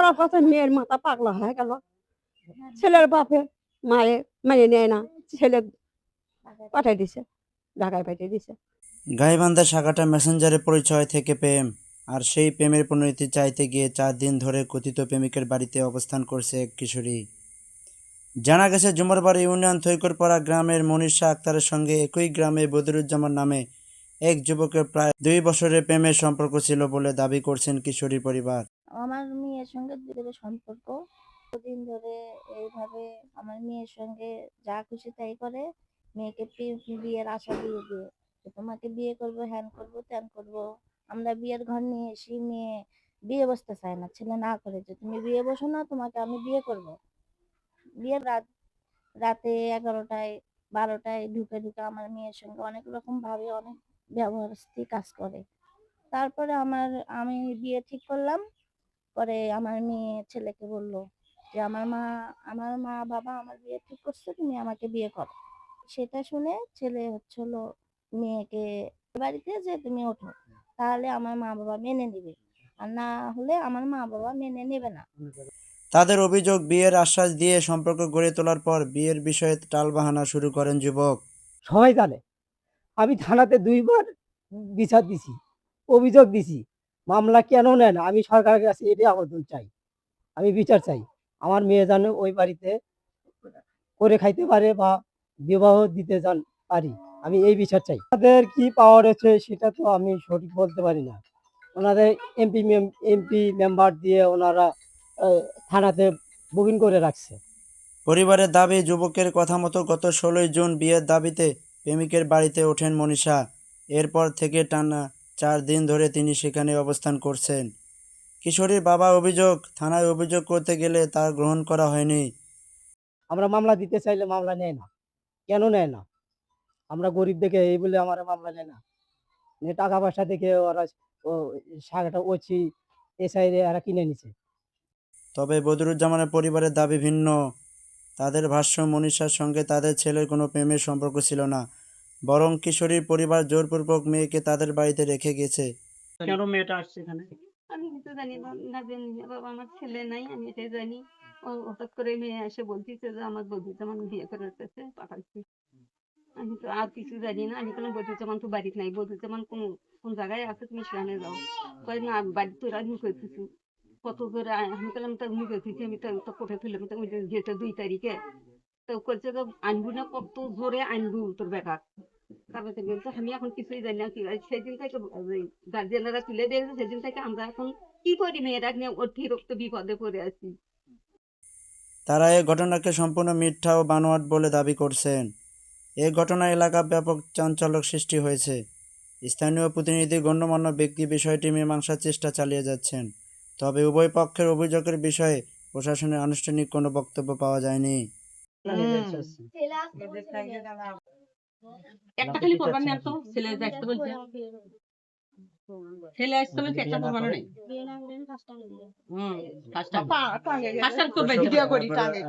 করার পথে মেয়ের মাথা পাগলা হয়ে গেল। ছেলের বাপে মায়ে মেনে নেয় না, ছেলে পাঠিয়ে দিছে, ঢাকায় পাঠিয়ে দিছে। গাইবান্ধা শাখাটা মেসেঞ্জারে পরিচয় থেকে প্রেম, আর সেই প্রেমের পরিণতি চাইতে গিয়ে 4 দিন ধরে কথিত প্রেমিকের বাড়িতে অবস্থান করছে এক কিশোরী। জানা গেছে জুমারবাড়ি ইউনিয়ন থৈকরপাড়া গ্রামের মনীষা আক্তারের সঙ্গে একই গ্রামে বদিরুজ্জামান নামে এক যুবকের প্রায় 2 বছরের প্রেমের সম্পর্ক ছিল বলে দাবি করছেন কিশোরীর পরিবার। আমার মেয়ের সঙ্গে দুজনের সম্পর্ক দিন ধরে এইভাবে আমার মেয়ের সঙ্গে যা খুশি তাই করে, মেয়েকে বিয়ের আশা দিয়ে দিয়ে যে তোমাকে বিয়ে করবো, হ্যান করবো, ত্যান করবো। আমরা বিয়ের ঘর নিয়ে এসে মেয়ে বিয়ে বসতে চায় না, ছেলে না করে যে তুমি বিয়ে বসো না, তোমাকে আমি বিয়ে করব। বিয়ের রাতে 11টায় 12টায় ঢুকে ঢুকে আমার মেয়ের সঙ্গে অনেক রকম ভাবে অনেক ব্যবহারস্থি কাজ করে। তারপরে আমি বিয়ে ঠিক করলাম। পরে আমার মেয়ে ছেলেকে বলল যে আমার মা বাবা আমার বিয়ে ঠিক করছে, তুমি আমাকে বিয়ে করো। সেটা শুনে ছেলে হচ্ছিল মেয়েকে বাড়িতে যে তুমি ওঠো, তাহলে আমার মা বাবা মেনে নেবে, আর না হলে আমার মা বাবা মেনে নেবে না। তাদের অভিযোগ, বিয়ের আশ্বাস দিয়ে সম্পর্ক গড়ে তোলার পর বিয়ের বিষয়ে টালবাহানা শুরু করেন যুবক। সবাই জানে আমি থানাতে 2বার বিচার দিছি, অভিযোগ দিছি, মামলা কেন নেন আমি সরকারের কাছে এটাই আবেদন চাই, আমি বিচার চাই। আমার মেয়ে যেন ওই বাড়িতে করে খাইতে পারে বা বিবাহ দিতে পারি, আমি এই বিচার চাই। তাদের কি পাওয়ার আছে সেটা তো আমি সঠিক বলতে পারি না। ওনাদের এমপি মেম্বার দিয়ে ওনারা থানাতে বুকিং করে রাখছে। পরিবারের দাবি, যুবকের কথা মতো গত 16 জুন বিয়ের দাবিতে প্রেমিকের বাড়িতে ওঠেন মনীষা। এরপর থেকে টানা 4 দিন ধরে তিনি সেখানে অবস্থান করছেন। কিশোরীর বাবা অভিযোগ, থানায় অভিযোগ করতে গেলে তা গ্রহণ করা হয়নি। আমরা মামলা দিতে চাইলে মামলা নেয় না, কেন নেয় না? আমরা গরিব দেখে এই বলে আমার মামলা নেয় না, টাকা পয়সা দেখে ওরা শাখাটা ওছি এসআই এরা কিনে নিছে। তবে বদিরুজ্জামানের পরিবারের দাবি ভিন্ন। তাদের ভাষ্য, মনীষার সঙ্গে তাদের ছেলের কোনো প্রেমের সম্পর্ক ছিল না, বরং কিশোরীর পরিবার জোরপূর্বক মেয়েকে তাদের বাড়িতে রেখে গেছে। কেন মেয়েটা আসছে এখানে? আমি কিছু জানি না, না জানি না বাবা, আমার ছেলে নাই, আমি এটাই জানি। ও হঠাৎ করে মেয়ে এসে বলতেছে যে আমার বদিরুজ্জামান বিয়ে করে রেখেছে, পাঠাইছে। আমি তো আর কিছু জানি না। আমি বললাম বদিরুজ্জামান তো বাড়িতে নাই, বদিরুজ্জামান কোন জায়গায় আছে, তুমি সেখানে যাও। কয় না বাড়ি তো আমি করতেছি কত করে। আমি বললাম তো আমি করতেছি, আমি তো কোঠে ফেললাম, তো যেটা 2 তারিখে তো করছে তো আনবু না, কত জোরে আনবু তোর বেকার। তারপরে বলছে আমি এখন কিছুই জানি না কি হয়। সেদিন থেকে গার্জিয়ানরা তুলে দিয়েছে, সেদিন থেকে আমরা এখন কি করি, মেয়েরা নিয়ে অতিরিক্ত বিপদে পড়ে আছি। তারা এই ঘটনাকে সম্পূর্ণ মিথ্যা ও বানোয়াট বলে দাবি করছেন। এই ঘটনায় এলাকা ব্যাপক চাঞ্চল্য সৃষ্টি হয়েছে। স্থানীয় প্রতিনিধি, গণ্যমান্য ব্যক্তি বিষয়টি মীমাংসার চেষ্টা চালিয়ে যাচ্ছেন। তবে উভয় পক্ষের অভিযোগের বিষয়ে প্রশাসনের আনুষ্ঠানিক কোনো বক্তব্য পাওয়া যায়নি। একটা খালি প্রমাণ নেন তো, ছেলে আসতে বলছে, ছেলে আসতে বলছে, একটা প্রমাণও নেই। ফার্স্ট টাইম করবে ভিডিও করি টাঙ্গে।